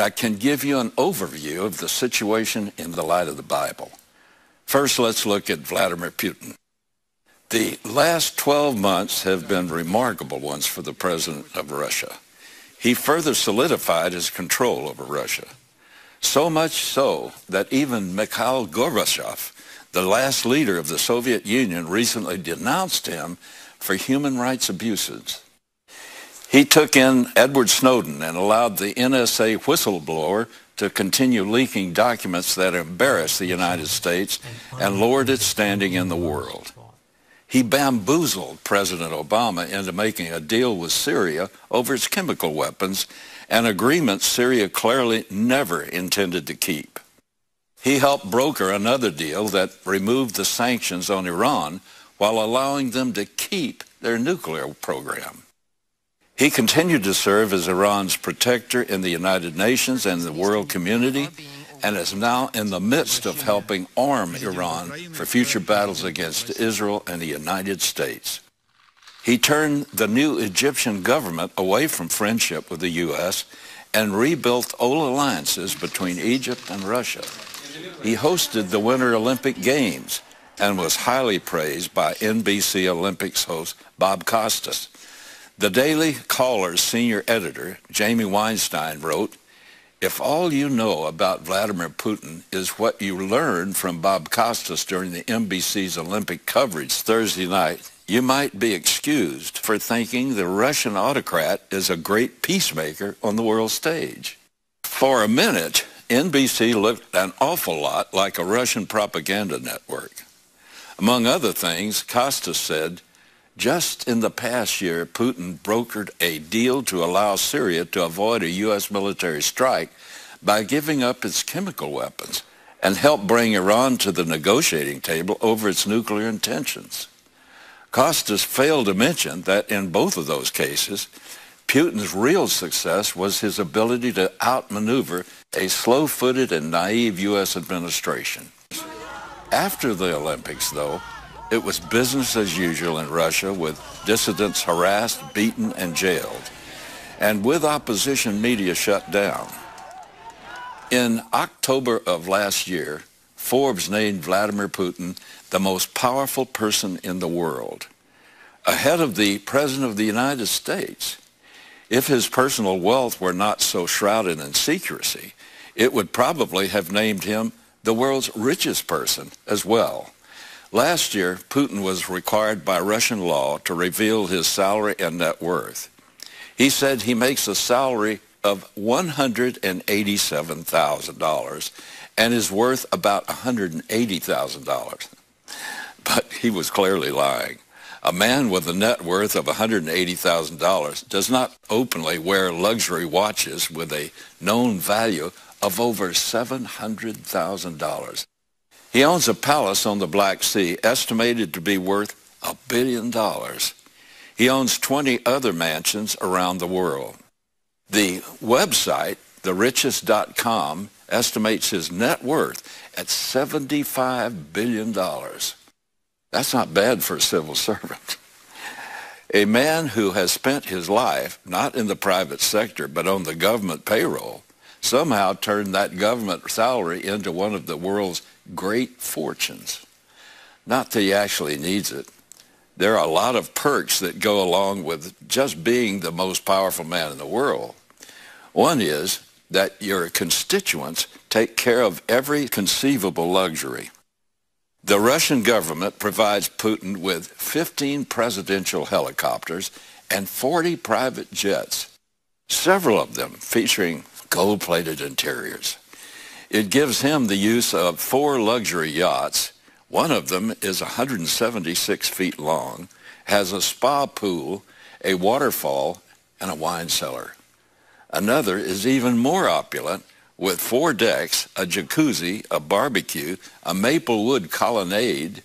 I can give you an overview of the situation in the light of the Bible. First, let's look at Vladimir Putin. The last 12 months have been remarkable ones for the president of Russia. He further solidified his control over Russia. So much so that even Mikhail Gorbachev, the last leader of the Soviet Union, recently denounced him for human rights abuses. He took in Edward Snowden and allowed the NSA whistleblower to continue leaking documents that embarrassed the United States and lowered its standing in the world. He bamboozled President Obama into making a deal with Syria over its chemical weapons, an agreement Syria clearly never intended to keep. He helped broker another deal that removed the sanctions on Iran while allowing them to keep their nuclear program. He continued to serve as Iran's protector in the United Nations and the world community, and is now in the midst of helping arm Iran for future battles against Israel and the United States. He turned the new Egyptian government away from friendship with the U.S. and rebuilt old alliances between Egypt and Russia. He hosted the Winter Olympic Games and was highly praised by NBC Olympics host Bob Costas. The Daily Caller's senior editor, Jamie Weinstein, wrote, "If all you know about Vladimir Putin is what you learned from Bob Costas during the NBC's Olympic coverage Thursday night, you might be excused for thinking the Russian autocrat is a great peacemaker on the world stage." For a minute, NBC looked an awful lot like a Russian propaganda network. Among other things, Costas said, "Just in the past year, Putin brokered a deal to allow Syria to avoid a U.S. military strike by giving up its chemical weapons and helped bring Iran to the negotiating table over its nuclear intentions." Costas failed to mention that in both of those cases, Putin's real success was his ability to outmaneuver a slow-footed and naive U.S. administration. After the Olympics, though, it was business as usual in Russia, with dissidents harassed, beaten, and jailed, and with opposition media shut down. In October of last year, Forbes named Vladimir Putin the most powerful person in the world, ahead of the President of the United States. If his personal wealth were not so shrouded in secrecy, it would probably have named him the world's richest person as well. Last year, Putin was required by Russian law to reveal his salary and net worth. He said he makes a salary of $187,000 and is worth about $180,000. But he was clearly lying. A man with a net worth of $180,000 does not openly wear luxury watches with a known value of over $700,000. He owns a palace on the Black Sea estimated to be worth $1 billion. He owns 20 other mansions around the world. The website, therichest.com, estimates his net worth at $75 billion. That's not bad for a civil servant. A man who has spent his life, not in the private sector, but on the government payroll, somehow turned that government salary into one of the world's great fortunes. Not that he actually needs it. There are a lot of perks that go along with just being the most powerful man in the world. One is that your constituents take care of every conceivable luxury. The Russian government provides Putin with 15 presidential helicopters and 40 private jets, several of them featuring gold-plated interiors. It gives him the use of 4 luxury yachts. One of them is 176 feet long, has a spa pool, a waterfall, and a wine cellar. Another is even more opulent, with 4 decks, a jacuzzi, a barbecue, a maple wood colonnade,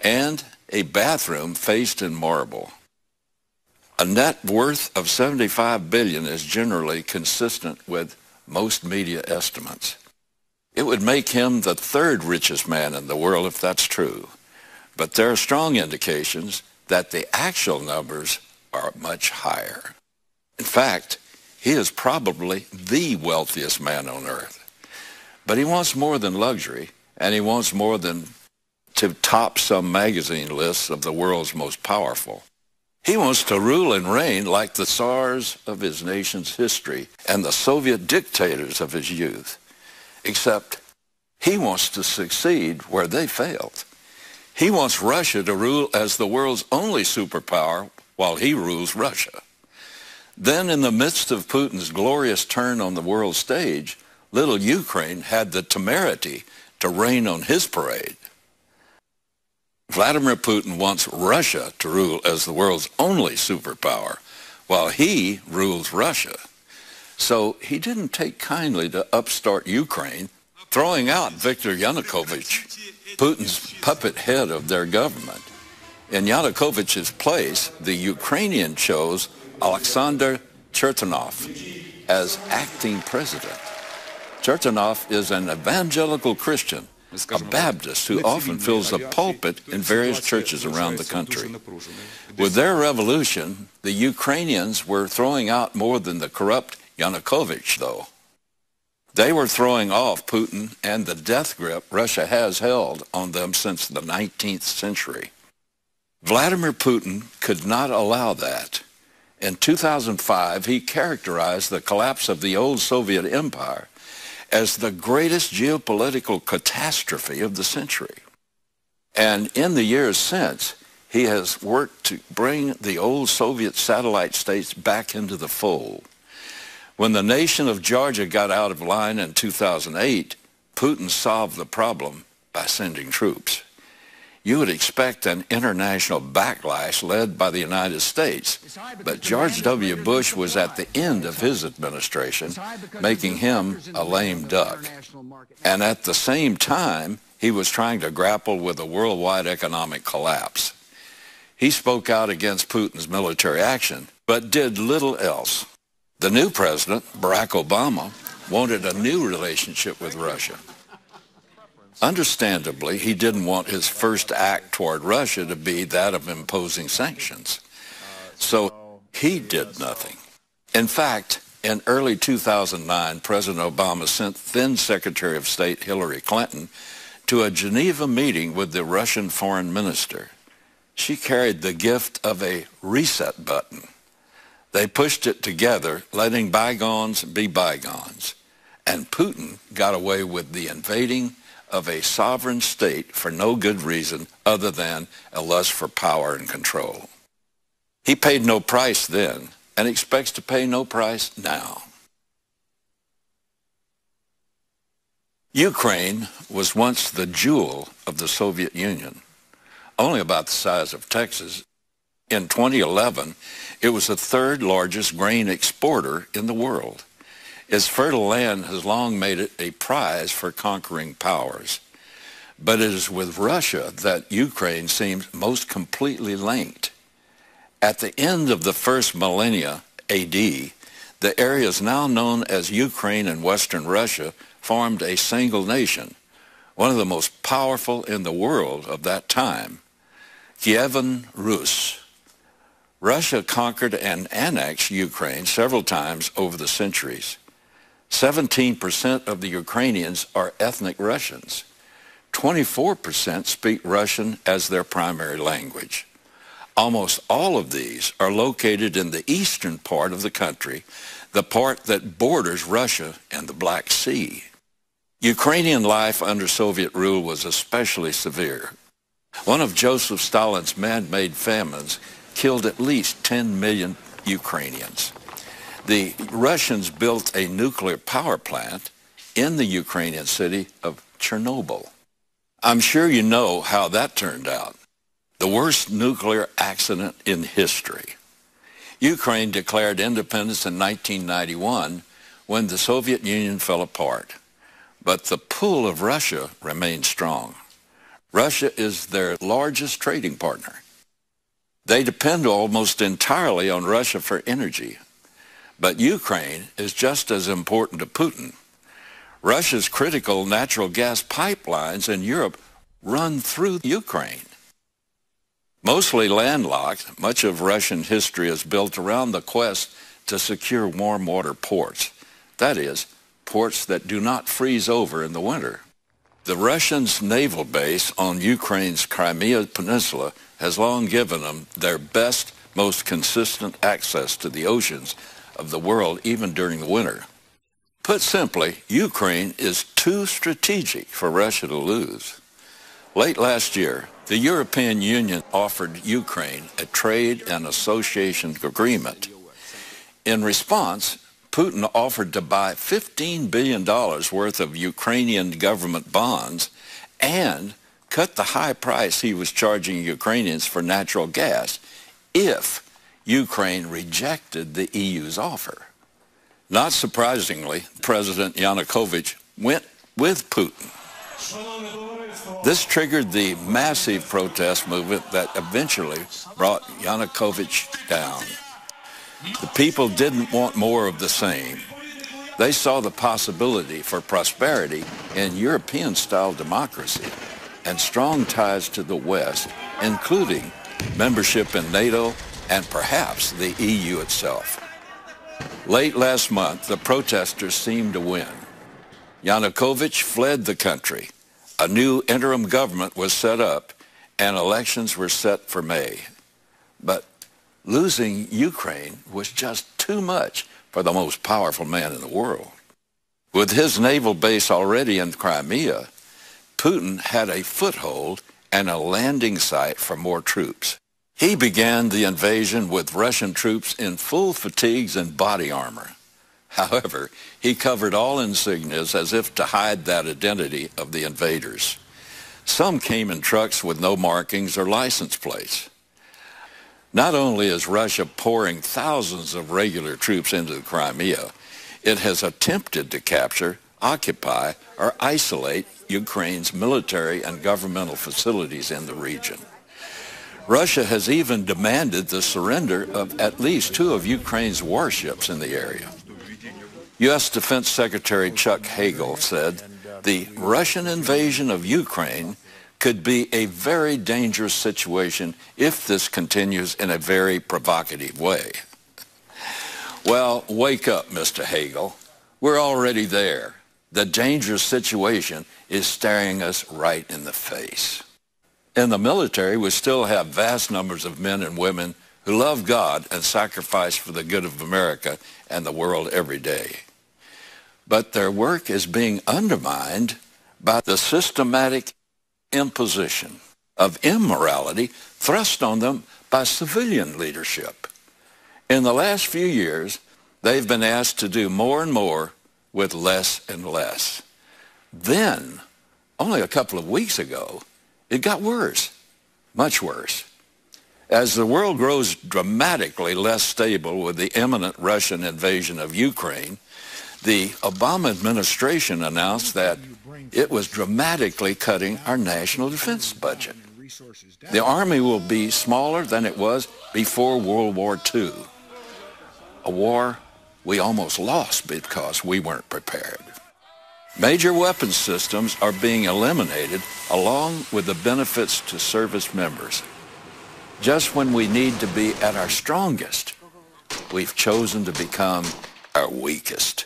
and a bathroom faced in marble. A net worth of $75 billion is generally consistent with most media estimates. It would make him the 3rd richest man in the world if that's true. But there are strong indications that the actual numbers are much higher. In fact, he is probably the wealthiest man on earth. But he wants more than luxury, and he wants more than to top some magazine lists of the world's most powerful. He wants to rule and reign like the Tsars of his nation's history and the Soviet dictators of his youth, except he wants to succeed where they failed. He wants Russia to rule as the world's only superpower while he rules Russia. Then, in the midst of Putin's glorious turn on the world stage, little Ukraine had the temerity to rain on his parade. Vladimir Putin wants Russia to rule as the world's only superpower, while he rules Russia. So he didn't take kindly to upstart Ukraine, throwing out Viktor Yanukovych, Putin's puppet head of their government. In Yanukovych's place, the Ukrainian chose Aleksandr as acting president. Chertonov is an evangelical Christian, a Baptist who often fills the pulpit in various churches around the country. With their revolution, the Ukrainians were throwing out more than the corrupt Yanukovych, though. They were throwing off Putin and the death grip Russia has held on them since the 19th century. Vladimir Putin could not allow that. In 2005, he characterized the collapse of the old Soviet Empire as the greatest geopolitical catastrophe of the century. And in the years since, he has worked to bring the old Soviet satellite states back into the fold. When the nation of Georgia got out of line in 2008, Putin solved the problem by sending troops. You would expect an international backlash led by the United States, but George W. Bush was at the end of his administration, making him a lame duck. And at the same time, he was trying to grapple with a worldwide economic collapse. He spoke out against Putin's military action, but did little else. The new president, Barack Obama, wanted a new relationship with Russia. Understandably, he didn't want his first act toward Russia to be that of imposing sanctions. So he did nothing. In fact, in early 2009, President Obama sent then Secretary of State Hillary Clinton to a Geneva meeting with the Russian foreign minister. She carried the gift of a reset button. They pushed it together, letting bygones be bygones. And Putin got away with the invading of a sovereign state for no good reason other than a lust for power and control. He paid no price then and expects to pay no price now. Ukraine was once the jewel of the Soviet Union, only about the size of Texas. In 2011, it was the third largest grain exporter in the world. Its fertile land has long made it a prize for conquering powers. But it is with Russia that Ukraine seems most completely linked. At the end of the first millennia AD, the areas now known as Ukraine and Western Russia formed a single nation, one of the most powerful in the world of that time, Kievan Rus. Russia conquered and annexed Ukraine several times over the centuries. 17% of the Ukrainians are ethnic Russians. 24% speak Russian as their primary language. Almost all of these are located in the eastern part of the country, the part that borders Russia and the Black Sea. Ukrainian life under Soviet rule was especially severe. One of Joseph Stalin's man-made famines killed at least 10 million Ukrainians. The Russians built a nuclear power plant in the Ukrainian city of Chernobyl. I'm sure you know how that turned out. The worst nuclear accident in history. Ukraine declared independence in 1991 when the Soviet Union fell apart. But the pull of Russia remained strong. Russia is their largest trading partner. They depend almost entirely on Russia for energy. But Ukraine is just as important to Putin. Russia's critical natural gas pipelines in Europe run through Ukraine. Mostly landlocked, much of Russian history is built around the quest to secure warm water ports. That is, ports that do not freeze over in the winter. The Russians' naval base on Ukraine's Crimea Peninsula has long given them their best, most consistent access to the oceans of the world, even during the winter. Put simply, Ukraine is too strategic for Russia to lose. Late last year, the European Union offered Ukraine a trade and association agreement. In response, Putin offered to buy $15 billion worth of Ukrainian government bonds and cut the high price he was charging Ukrainians for natural gas if Ukraine rejected the EU's offer. Not surprisingly, President Yanukovych went with Putin. This triggered the massive protest movement that eventually brought Yanukovych down. The people didn't want more of the same. They saw the possibility for prosperity in European-style democracy and strong ties to the West, including membership in NATO and perhaps the EU itself. Late last month, the protesters seemed to win. Yanukovych fled the country. A new interim government was set up, and elections were set for May. But losing Ukraine was just too much for the most powerful man in the world. With his naval base already in Crimea, Putin had a foothold and a landing site for more troops. He began the invasion with Russian troops in full fatigues and body armor. However, he covered all insignias as if to hide that identity of the invaders. Some came in trucks with no markings or license plates. Not only is Russia pouring thousands of regular troops into the Crimea, it has attempted to capture, occupy, or isolate Ukraine's military and governmental facilities in the region. Russia has even demanded the surrender of at least 2 of Ukraine's warships in the area. U.S. Defense Secretary Chuck Hagel said the Russian invasion of Ukraine could be a very dangerous situation if this continues in a very provocative way. Well, wake up, Mr. Hagel. We're already there. The dangerous situation is staring us right in the face. In the military, we still have vast numbers of men and women who love God and sacrifice for the good of America and the world every day. But their work is being undermined by the systematic imposition of immorality thrust on them by civilian leadership. In the last few years, they've been asked to do more and more with less and less. Then, only a couple of weeks ago, it got worse, much worse. As the world grows dramatically less stable with the imminent Russian invasion of Ukraine, the Obama administration announced that it was dramatically cutting our national defense budget. The Army will be smaller than it was before World War II, a war we almost lost because we weren't prepared. Major weapons systems are being eliminated along with the benefits to service members. Just when we need to be at our strongest, we've chosen to become our weakest.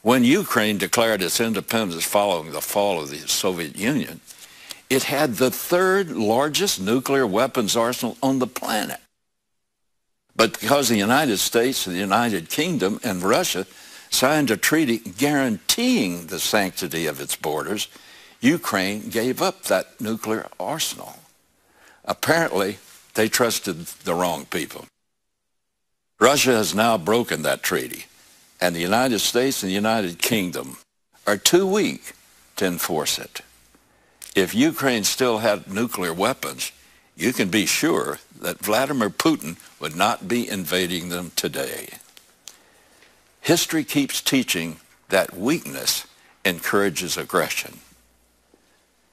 When Ukraine declared its independence following the fall of the Soviet Union, it had the 3rd largest nuclear weapons arsenal on the planet. But because the United States, the United Kingdom, and Russia signed a treaty guaranteeing the sanctity of its borders, Ukraine gave up that nuclear arsenal. Apparently, they trusted the wrong people. Russia has now broken that treaty, and the United States and the United Kingdom are too weak to enforce it. If Ukraine still had nuclear weapons, you can be sure that Vladimir Putin would not be invading them today. History keeps teaching that weakness encourages aggression.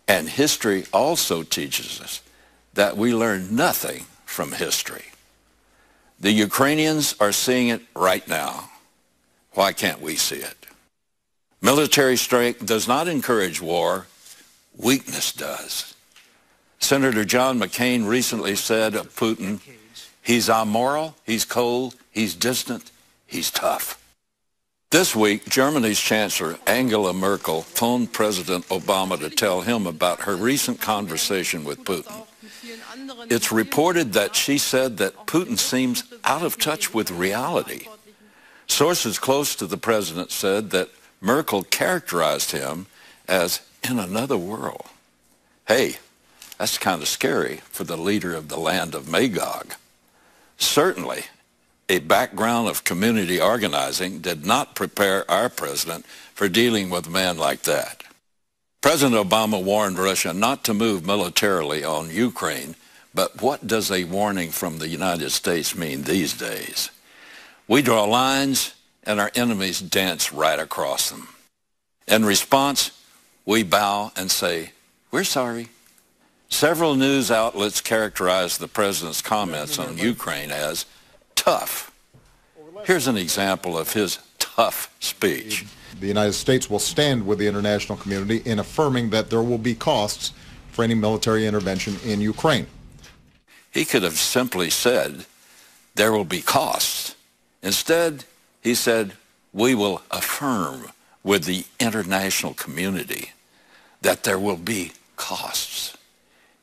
And history also teaches us that we learn nothing from history. The Ukrainians are seeing it right now. Why can't we see it? Military strength does not encourage war. Weakness does. Senator John McCain recently said of Putin, he's amoral, he's cold, he's distant, he's tough. This week, Germany's Chancellor Angela Merkel phoned President Obama to tell him about her recent conversation with Putin. It's reported that she said that Putin seems out of touch with reality. Sources close to the president said that Merkel characterized him as in another world. Hey, that's kind of scary for the leader of the land of Magog. Certainly, a background of community organizing did not prepare our president for dealing with a man like that. President Obama warned Russia not to move militarily on Ukraine, but what does a warning from the United States mean these days? We draw lines and our enemies dance right across them. In response, we bow and say, we're sorry. Several news outlets characterized the president's comments on Ukraine as tough. Here's an example of his tough speech. The United States will stand with the international community in affirming that there will be costs for any military intervention in Ukraine. He could have simply said, there will be costs. Instead, he said, we will affirm with the international community that there will be costs.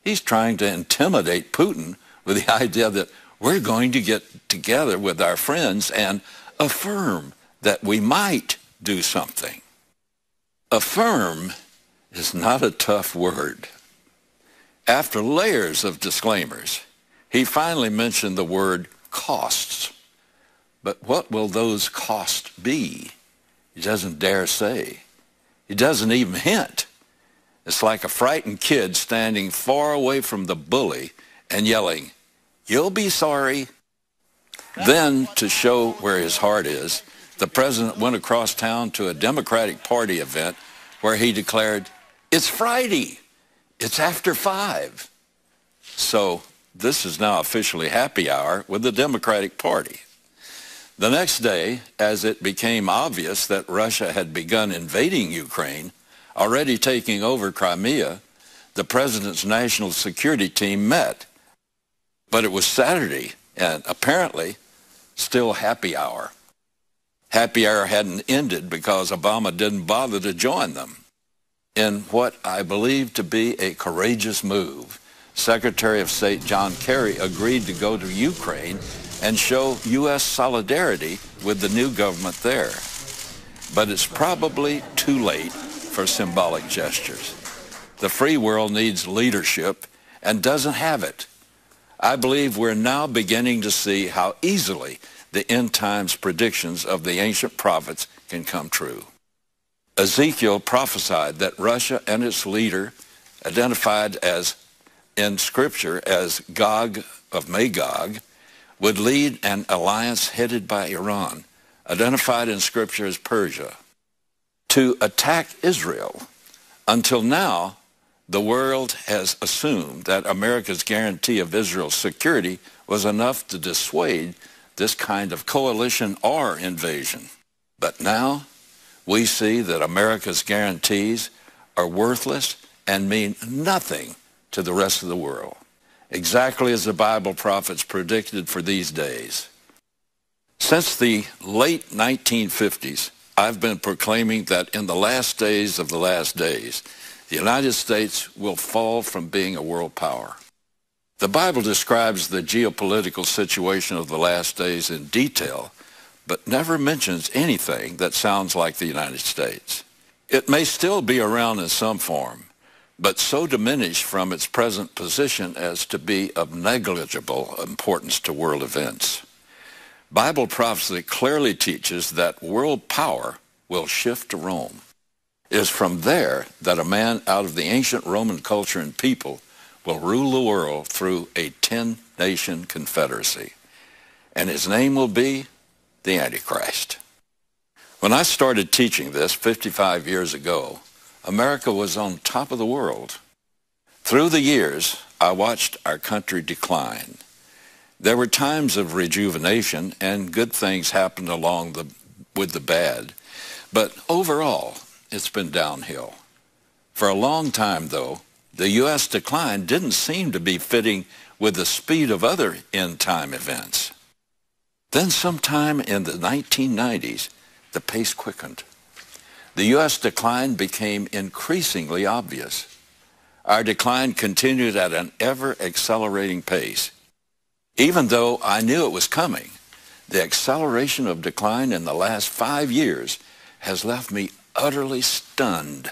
He's trying to intimidate Putin with the idea that we're going to get together with our friends and affirm that we might do something. Affirm is not a tough word. After layers of disclaimers, he finally mentioned the word costs. But what will those costs be? He doesn't dare say. He doesn't even hint. It's like a frightened kid standing far away from the bully and yelling, you'll be sorry. Then, to show where his heart is, the president went across town to a Democratic Party event where he declared, it's Friday. It's after 5. So this is now officially happy hour with the Democratic Party. The next day, as it became obvious that Russia had begun invading Ukraine, already taking over Crimea, the president's national security team met. But it was Saturday, and apparently still happy hour. Happy hour hadn't ended because Obama didn't bother to join them. In what I believe to be a courageous move, Secretary of State John Kerry agreed to go to Ukraine and show U.S. solidarity with the new government there. But it's probably too late for symbolic gestures. The free world needs leadership and doesn't have it. I believe we're now beginning to see how easily the end times predictions of the ancient prophets can come true. Ezekiel prophesied that Russia and its leader, identified as in Scripture as Gog of Magog, would lead an alliance headed by Iran, identified in Scripture as Persia, to attack Israel. Until now, the world has assumed that America's guarantee of Israel's security was enough to dissuade this kind of coalition or invasion. But now, we see that America's guarantees are worthless and mean nothing to the rest of the world, exactly as the Bible prophets predicted for these days. Since the late 1950s, I've been proclaiming that in the last days of the last days, the United States will fall from being a world power. The Bible describes the geopolitical situation of the last days in detail, but never mentions anything that sounds like the United States. It may still be around in some form, but so diminished from its present position as to be of negligible importance to world events. Bible prophecy clearly teaches that world power will shift to Rome. It is from there that a man out of the ancient Roman culture and people will rule the world through a 10-nation confederacy, and his name will be the Antichrist. When I started teaching this 55 years ago, America was on top of the world. Through the years, I watched our country decline. There were times of rejuvenation, and good things happened along with the bad. But overall, it's been downhill. For a long time, though, the U.S. decline didn't seem to be fitting with the speed of other end-time events. Then sometime in the 1990s, the pace quickened. The U.S. decline became increasingly obvious. Our decline continued at an ever-accelerating pace. Even though I knew it was coming, the acceleration of decline in the last 5 years has left me utterly stunned.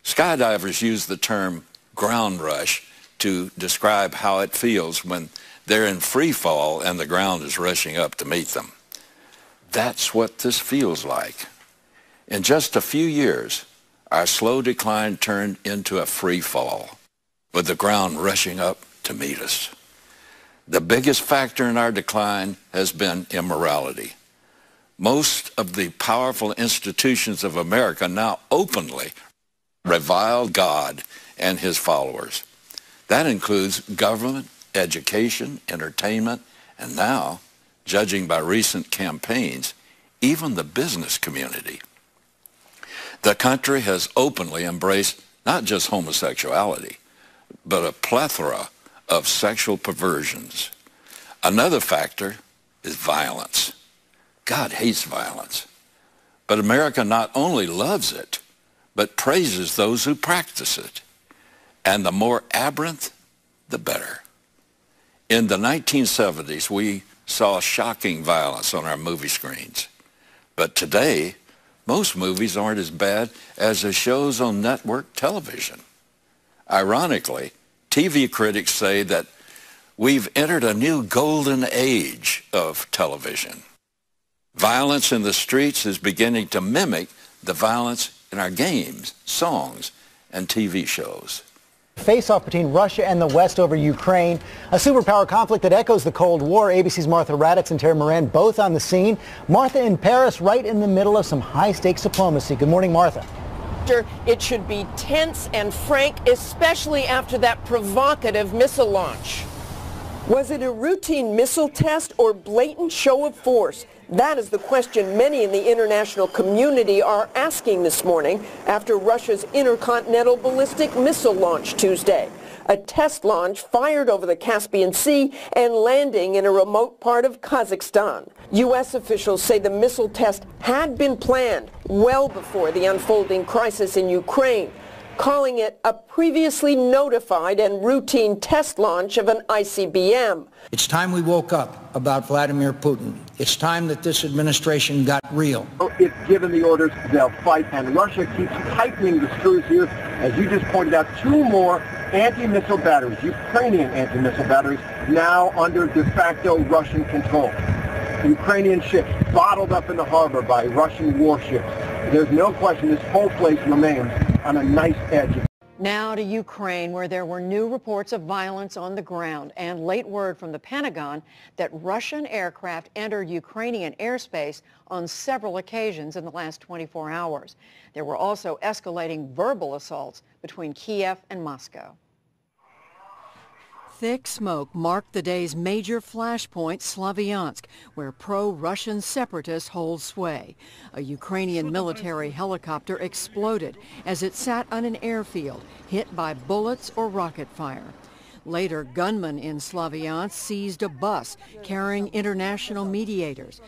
Skydivers use the term ground rush to describe how it feels when they're in free fall and the ground is rushing up to meet them. That's what this feels like. In just a few years, our slow decline turned into a free fall, with the ground rushing up to meet us. The biggest factor in our decline has been immorality. Most of the powerful institutions of America now openly revile God and his followers. That includes government, education, entertainment, and now, judging by recent campaigns, even the business community. The country has openly embraced not just homosexuality, but a plethora of sexual perversions. Another factor is violence. God hates violence. But America not only loves it, but praises those who practice it. And the more aberrant, the better. In the 1970s, we saw shocking violence on our movie screens. But today, most movies aren't as bad as the shows on network television. Ironically, TV critics say that we've entered a new golden age of television. Violence in the streets is beginning to mimic the violence in our games, songs, and TV shows. Face-off between Russia and the West over Ukraine, a superpower conflict that echoes the Cold War. ABC's Martha Raddatz and Terry Moran both on the scene. Martha in Paris, right in the middle of some high-stakes diplomacy. Good morning, Martha. It should be tense and frank, especially after that provocative missile launch. Was it a routine missile test or blatant show of force? That is the question many in the international community are asking this morning after Russia's intercontinental ballistic missile launch Tuesday. A test launch fired over the Caspian Sea and landing in a remote part of Kazakhstan. U.S. officials say the missile test had been planned well before the unfolding crisis in Ukraine, calling it a previously notified and routine test launch of an ICBM. It's time we woke up about Vladimir Putin. It's time that this administration got real. If given the orders, they'll fight, and Russia keeps tightening the screws here. As you just pointed out, 2 more anti-missile batteries, Ukrainian anti-missile batteries, now under de facto Russian control. Ukrainian ships bottled up in the harbor by Russian warships. There's no question this whole place remains on a nice edge. Now to Ukraine, where there were new reports of violence on the ground and late word from the Pentagon that Russian aircraft entered Ukrainian airspace on several occasions in the last 24 hours. There were also escalating verbal assaults between Kiev and Moscow. Thick smoke marked the day's major flashpoint, Slavyansk, where pro-Russian separatists hold sway. A Ukrainian military helicopter exploded as it sat on an airfield, hit by bullets or rocket fire. Later, gunmen in Slavyansk seized a bus carrying international mediators.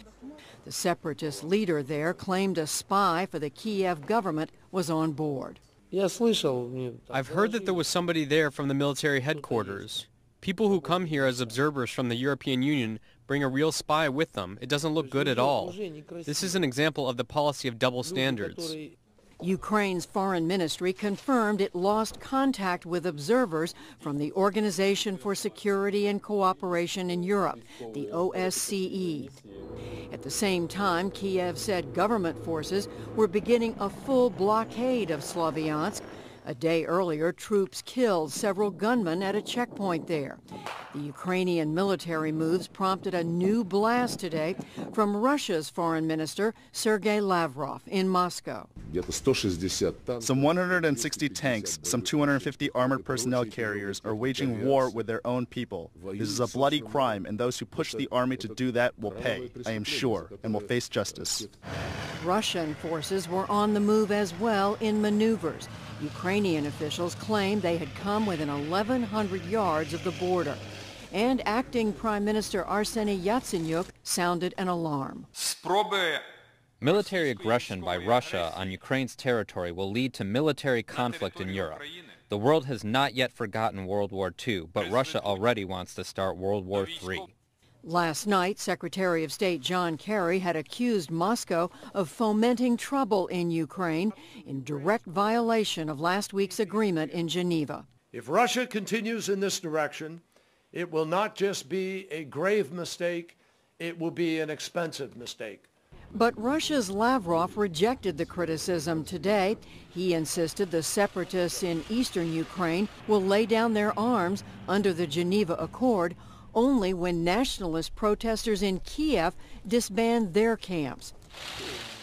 The separatist leader there claimed a spy for the Kiev government was on board. I've heard that there was somebody there from the military headquarters. People who come here as observers from the European Union bring a real spy with them. It doesn't look good at all. This is an example of the policy of double standards. Ukraine's foreign ministry confirmed it lost contact with observers from the Organization for Security and Cooperation in Europe, the OSCE. At the same time, Kiev said government forces were beginning a full blockade of Slavyansk. A day earlier, troops killed several gunmen at a checkpoint there. The Ukrainian military moves prompted a new blast today from Russia's foreign minister, Sergei Lavrov, in Moscow. Some 160 tanks, some 250 armored personnel carriers are waging war with their own people. This is a bloody crime, and those who push the army to do that will pay, I am sure, and will face justice. Russian forces were on the move as well in maneuvers. Ukrainian officials claimed they had come within 1,100 yards of the border. and acting Prime Minister Arseniy Yatsenyuk sounded an alarm. Military aggression by Russia on Ukraine's territory will lead to military conflict in Europe. The world has not yet forgotten World War II, but Russia already wants to start World War III. Last night, Secretary of State John Kerry had accused Moscow of fomenting trouble in Ukraine in direct violation of last week's agreement in Geneva. If Russia continues in this direction, it will not just be a grave mistake, it will be an expensive mistake. But Russia's Lavrov rejected the criticism today. He insisted the separatists in eastern Ukraine will lay down their arms under the Geneva Accord only when nationalist protesters in Kiev disband their camps.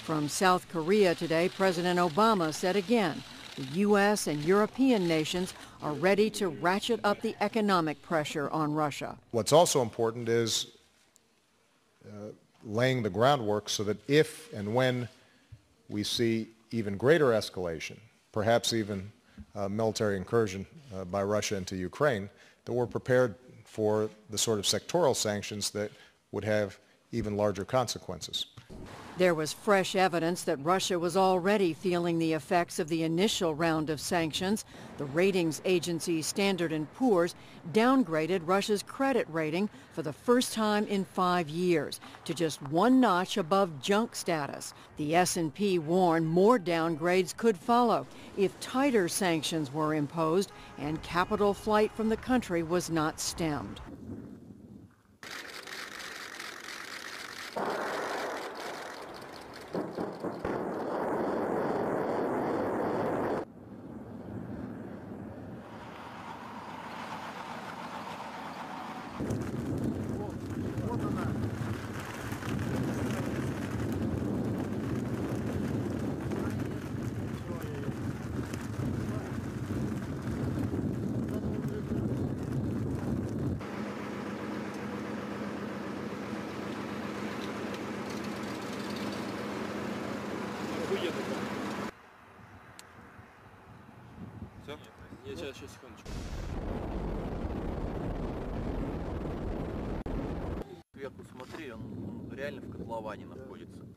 From South Korea today, President Obama said again, the U.S. and European nations are ready to ratchet up the economic pressure on Russia. What's also important is laying the groundwork so that if and when we see even greater escalation, perhaps even military incursion by Russia into Ukraine, that we're prepared for the sort of sectoral sanctions that would have even larger consequences. There was fresh evidence that Russia was already feeling the effects of the initial round of sanctions. The ratings agency Standard & Poor's downgraded Russia's credit rating for the first time in 5 years to just one notch above junk status. The S&P warned more downgrades could follow if tighter sanctions were imposed and capital flight from the country was not stemmed. Сверху смотри, он реально в котловане находится.